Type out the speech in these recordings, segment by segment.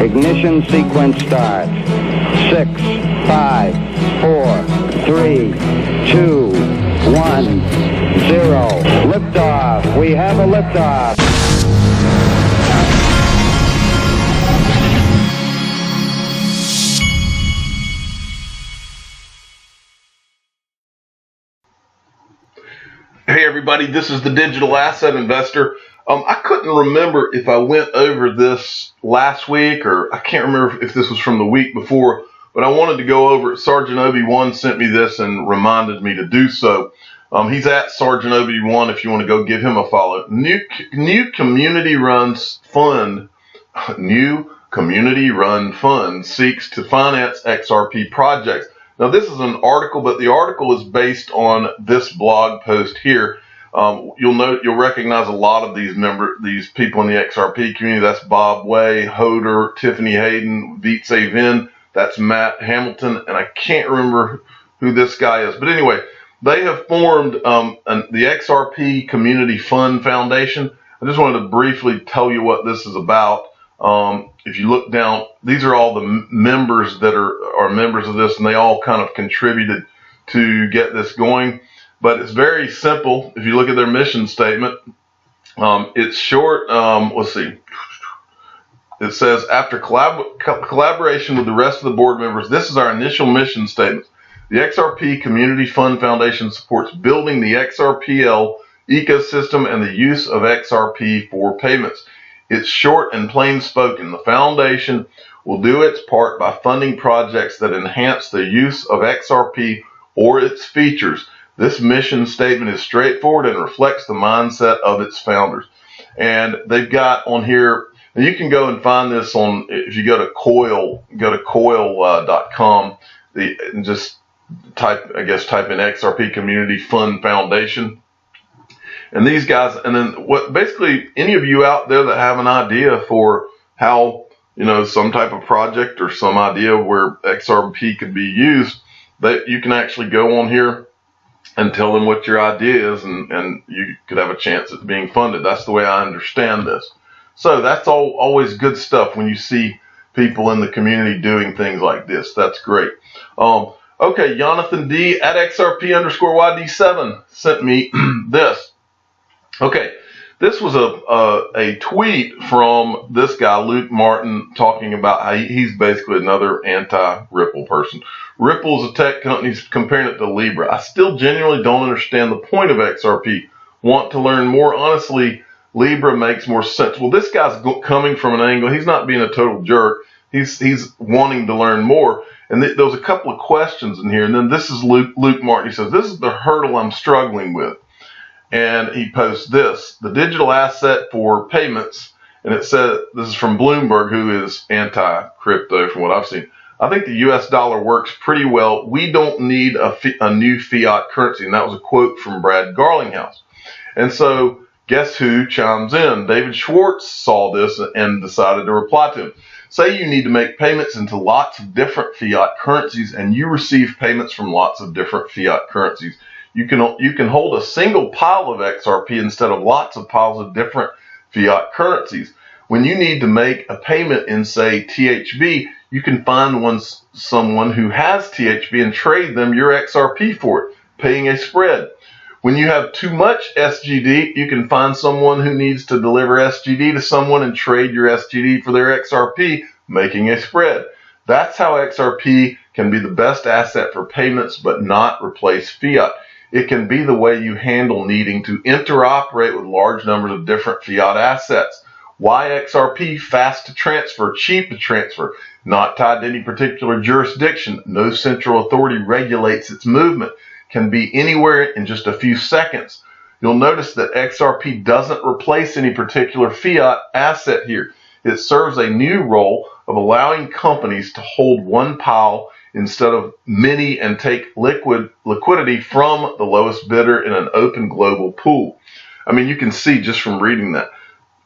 Ignition sequence starts. 6, 5, 4, 3, 2, 1, 0. Liftoff. We have a liftoff. Hey everybody, this is the Digital Asset Investor. I couldn't remember if I went over this last week, or I can't remember if this was from the week before, but I wanted to go over it. Sergeant Obi-Wan sent me this and reminded me to do so. He's at Sergeant Obi-Wan if you want to go give him a follow. New community run fund seeks to finance XRP projects. Now, this is an article, but the article is based on this blog post here. You'll recognize a lot of these people in the XRP community. That's Bob Way, Hoder, Tiffany Hayden, Vitse Vin. That's Matt Hamilton, and I can't remember who this guy is. But anyway, they have formed the XRP Community Fund Foundation. I just wanted to briefly tell you what this is about. If you look down, these are all the members that are members of this, and they all kind of contributed to get this going. But it's very simple. If you look at their mission statement, it's short. Let's see. It says, after collaboration with the rest of the board members, this is our initial mission statement. The XRP Community Fund Foundation supports building the XRPL ecosystem and the use of XRP for payments. It's short and plain spoken. The foundation will do its part by funding projects that enhance the use of XRP or its features. This mission statement is straightforward and reflects the mindset of its founders. And they've got on here, and you can go and find this on, if you go to coil.com, and just type in XRP Community Fund Foundation. And these guys, and then basically any of you out there that have an idea for how, some type of project or some idea where XRP could be used, that you can actually go on here and tell them what your idea is, and you could have a chance at being funded. That's the way I understand this. So that's always good stuff when you see people in the community doing things like this. That's great. Okay, Jonathan D at XRP_YD7 sent me this. Okay, this was a tweet from this guy, Luke Martin, talking about how he's basically another anti-Ripple person. Ripple is a tech company, he's comparing it to Libra. I still genuinely don't understand the point of XRP. Want to learn more? Honestly, Libra makes more sense. Well, this guy's coming from an angle. He's not being a total jerk. He's wanting to learn more. And there was a couple of questions in here. And then this is Luke Martin. He says, this is the hurdle I'm struggling with. And he posts this, the digital asset for payments. And it said, this is from Bloomberg, who is anti-crypto from what I've seen. I think the US dollar works pretty well. We don't need a new fiat currency. And that was a quote from Brad Garlinghouse. And so guess who chimes in? David Schwartz saw this and decided to reply to him. Say you need to make payments into lots of different fiat currencies, and you receive payments from lots of different fiat currencies. You can hold a single pile of XRP instead of lots of piles of different fiat currencies. When you need to make a payment in, say, THB, you can find someone who has THB and trade them your XRP for it, paying a spread. When you have too much SGD, you can find someone who needs to deliver SGD to someone and trade your SGD for their XRP, making a spread. That's how XRP can be the best asset for payments but not replace fiat. It can be the way you handle needing to interoperate with large numbers of different fiat assets. Why XRP? Fast to transfer, cheap to transfer, not tied to any particular jurisdiction. No central authority regulates its movement. Can be anywhere in just a few seconds. You'll notice that XRP doesn't replace any particular fiat asset here. It serves a new role of allowing companies to hold one pile instead of many and take liquidity from the lowest bidder in an open global pool. I mean, you can see just from reading that,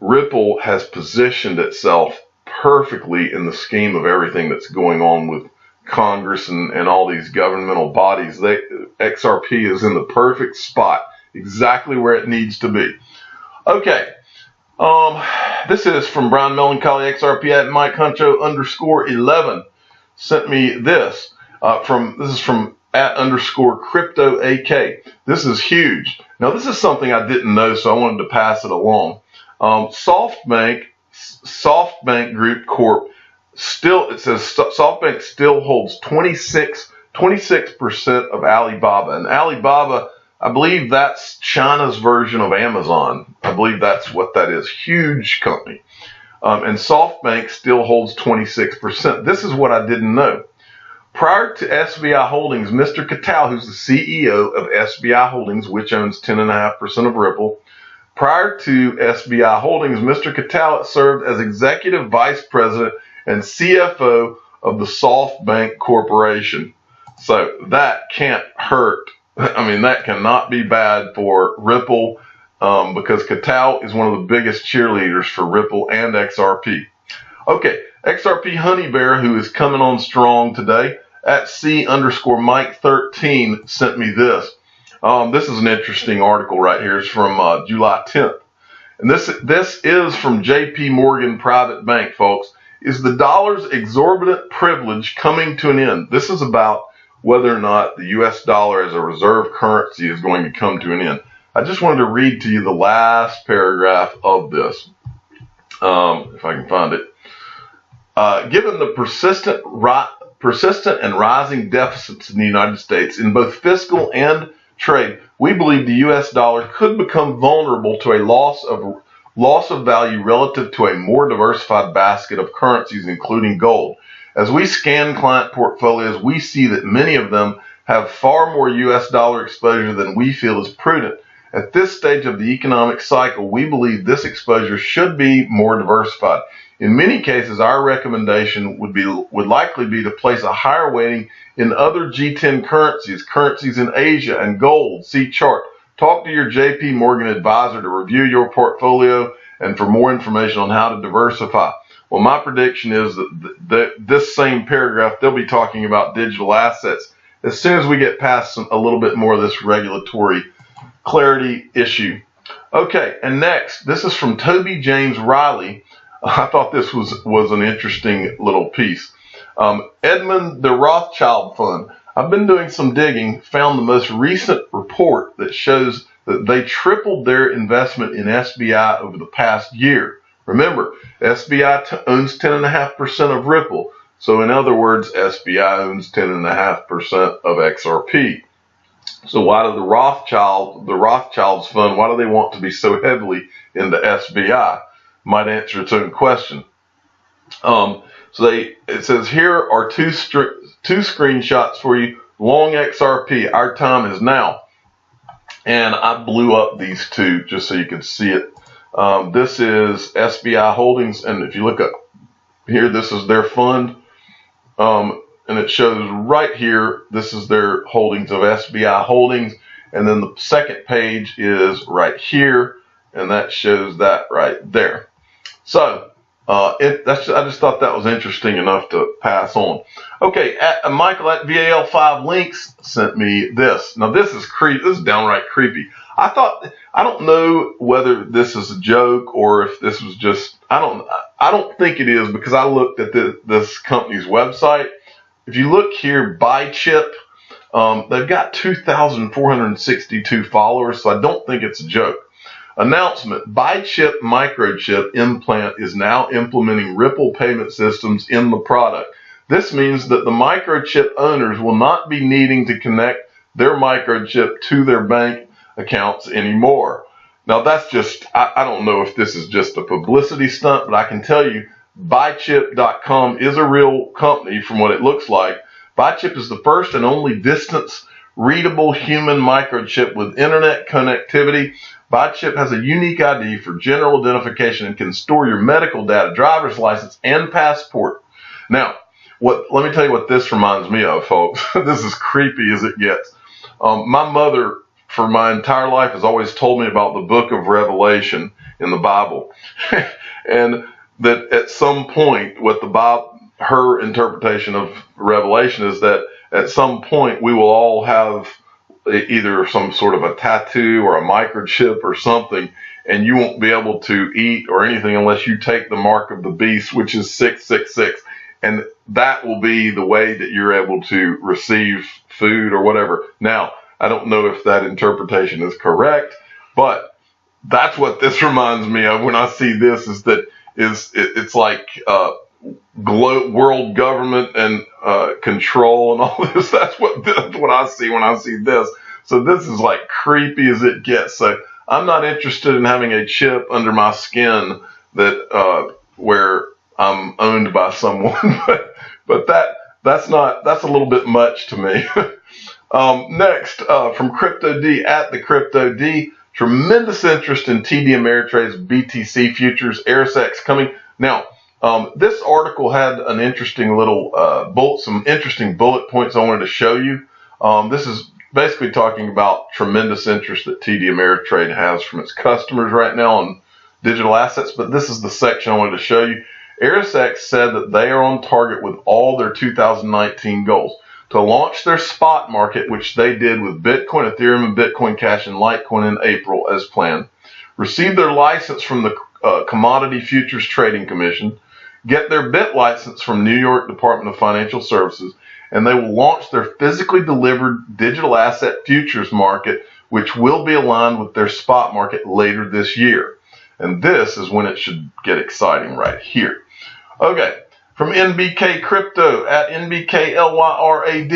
Ripple has positioned itself perfectly in the scheme of everything that's going on with Congress and all these governmental bodies. XRP is in the perfect spot, exactly where it needs to be. Okay, This is from Brian Melancholy XRP at Mike Huncho _11 sent me this. This is from at _crypto AK. This is huge. Now this is something I didn't know, so I wanted to pass it along. SoftBank Group Corp it says SoftBank still holds 26% of Alibaba, and Alibaba, I believe that's China's version of Amazon. I believe that's what that is. Huge company. And SoftBank still holds 26%. This is what I didn't know. Prior to SBI Holdings, Mr. Capital, who's the CEO of SBI Holdings, which owns 10.5% of Ripple, prior to SBI Holdings, Mr. Capital served as Executive Vice President and CFO of the SoftBank Corporation. So that can't hurt. I mean, that cannot be bad for Ripple because Capital is one of the biggest cheerleaders for Ripple and XRP. Okay, XRP Honey Bear, who is coming on strong today, at C_Mike13 sent me this. This is an interesting article right here. It's from July 10th. And this is from JP Morgan Private Bank, folks. Is the dollar's exorbitant privilege coming to an end? This is about whether or not the U.S. dollar as a reserve currency is going to come to an end. I just wanted to read to you the last paragraph of this, if I can find it. Given the persistent and rising deficits in the United States in both fiscal and trade, we believe the U.S. dollar could become vulnerable to a loss of value relative to a more diversified basket of currencies, including gold. As we scan client portfolios, we see that many of them have far more U.S. dollar exposure than we feel is prudent. At this stage of the economic cycle, we believe this exposure should be more diversified. In many cases, our recommendation would likely be to place a higher weighting in other G10 currencies in Asia, and gold. See chart. Talk to your JP Morgan advisor to review your portfolio and for more information on how to diversify. Well, my prediction is that this same paragraph, they'll be talking about digital assets as soon as we get past a little bit more of this regulatory clarity issue. Okay, and next, this is from Toby James Riley. I thought this was an interesting little piece. Edmund the Rothschild Fund. I've been doing some digging, found the most recent report that shows that they tripled their investment in SBI over the past year. Remember, SBI owns 10.5% of Ripple. So in other words, SBI owns 10.5% of XRP. So why do the Rothschilds fund, why do they want to be so heavily into SBI? Might answer its own question. It says here are two screenshots for you. Long XRP, our time is now. And I blew up these two just so you can see it. This is SBI Holdings, and if you look up here, this is their fund, and it shows right here, this is their holdings of SBI Holdings, and then the second page is right here, and that shows that right there. So I just thought that was interesting enough to pass on. Okay, Michael at VAL5 Links sent me this. Now this is creepy. This is downright creepy. I don't know whether this is a joke or if this was just, I don't think it is, because I looked at this company's website. If you look here, Bychip, they've got 2,462 followers, so I don't think it's a joke. Announcement: Bychip microchip implant is now implementing Ripple payment systems in the product. This means that the microchip owners will not be needing to connect their microchip to their bank accounts anymore. Now that's just, I don't know if this is just a publicity stunt, but I can tell you Bychip.com is a real company from what it looks like. Bychip is the first and only distance readable human microchip with internet connectivity. Bychip has a unique ID for general identification and can store your medical data, driver's license, and passport. Now, let me tell you what this reminds me of, folks. This is creepy as it gets. My mother, for my entire life, has always told me about the book of Revelation in the Bible. And that at some point, her interpretation of Revelation is that at some point we will all have either some sort of a tattoo or a microchip or something, and you won't be able to eat or anything unless you take the mark of the beast, which is 666. And that will be the way that you're able to receive food or whatever. Now, I don't know if that interpretation is correct, but that's what this reminds me of when I see this, is that it's like world government and control and all this. That's what I see when I see this. So this is like creepy as it gets. So I'm not interested in having a chip under my skin that where I'm owned by someone, but that's a little bit much to me. Next, from Crypto D at the Crypto D, tremendous interest in TD Ameritrade's BTC futures, ErisX coming. Now, this article had an interesting little some interesting bullet points I wanted to show you. This is basically talking about tremendous interest that TD Ameritrade has from its customers right now on digital assets, but this is the section I wanted to show you. ErisX said that they are on target with all their 2019 goals to launch their spot market, which they did with Bitcoin, Ethereum, and Bitcoin Cash and Litecoin in April as planned, receive their license from the Commodity Futures Trading Commission, get their BIT license from New York Department of Financial Services, and they will launch their physically delivered digital asset futures market, which will be aligned with their spot market later this year. And this is when it should get exciting right here. Okay, from NBK Crypto at NBKLYRAD.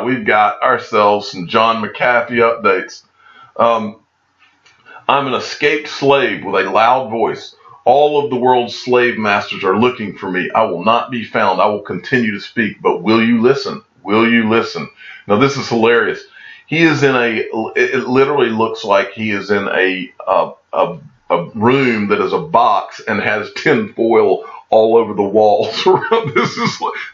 We've got ourselves some John McAfee updates. I'm an escaped slave with a loud voice. All of the world's slave masters are looking for me. I will not be found. I will continue to speak, but will you listen? Will you listen? Now, this is hilarious. He is in it literally looks like he is in a room that is a box and has tin foil all over the walls around.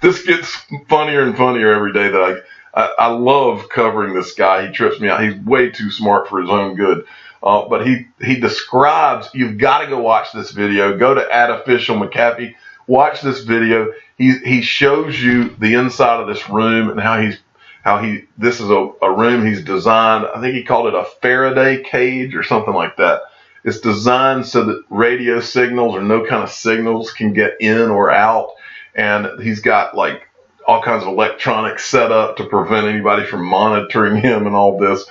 This gets funnier and funnier every day that I love covering this guy. He trips me out. He's way too smart for his own good. But he describes, you've got to go watch this video. Go to @officialMcAfee. Watch this video. He shows you the inside of this room and this is a room he's designed. I think he called it a Faraday cage or something like that. It's designed so that radio signals or no kind of signals can get in or out. And he's got like all kinds of electronics set up to prevent anybody from monitoring him and all this.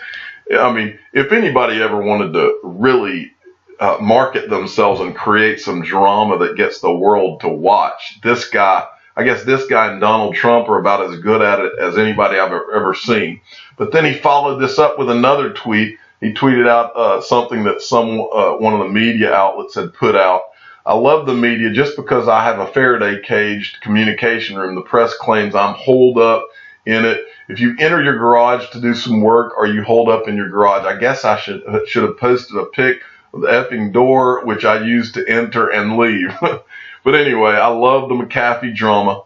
I mean, if anybody ever wanted to really market themselves and create some drama that gets the world to watch, this guy, I guess this guy and Donald Trump are about as good at it as anybody I've ever seen. But then he followed this up with another tweet. He tweeted out something that one of the media outlets had put out. I love the media just because I have a Faraday caged communication room. The press claims I'm holed up in it. If you enter your garage to do some work or you hold up in your garage, I guess I should have posted a pic of the effing door, which I use to enter and leave. But anyway, I love the McAfee drama.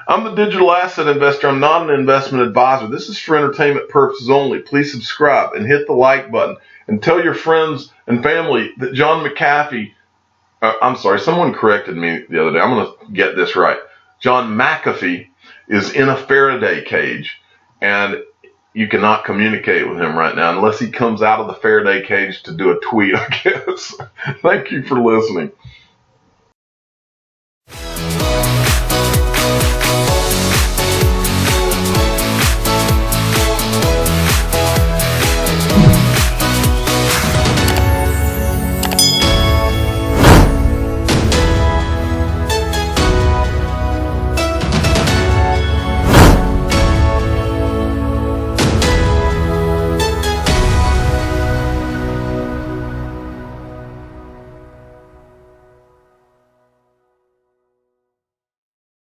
I'm the digital asset investor. I'm not an investment advisor. This is for entertainment purposes only. Please subscribe and hit the like button and tell your friends and family that John McAfee, I'm sorry, someone corrected me the other day. I'm going to get this right. John McAfee is in a Faraday cage, and you cannot communicate with him right now unless he comes out of the Faraday cage to do a tweet, I guess. Thank you for listening.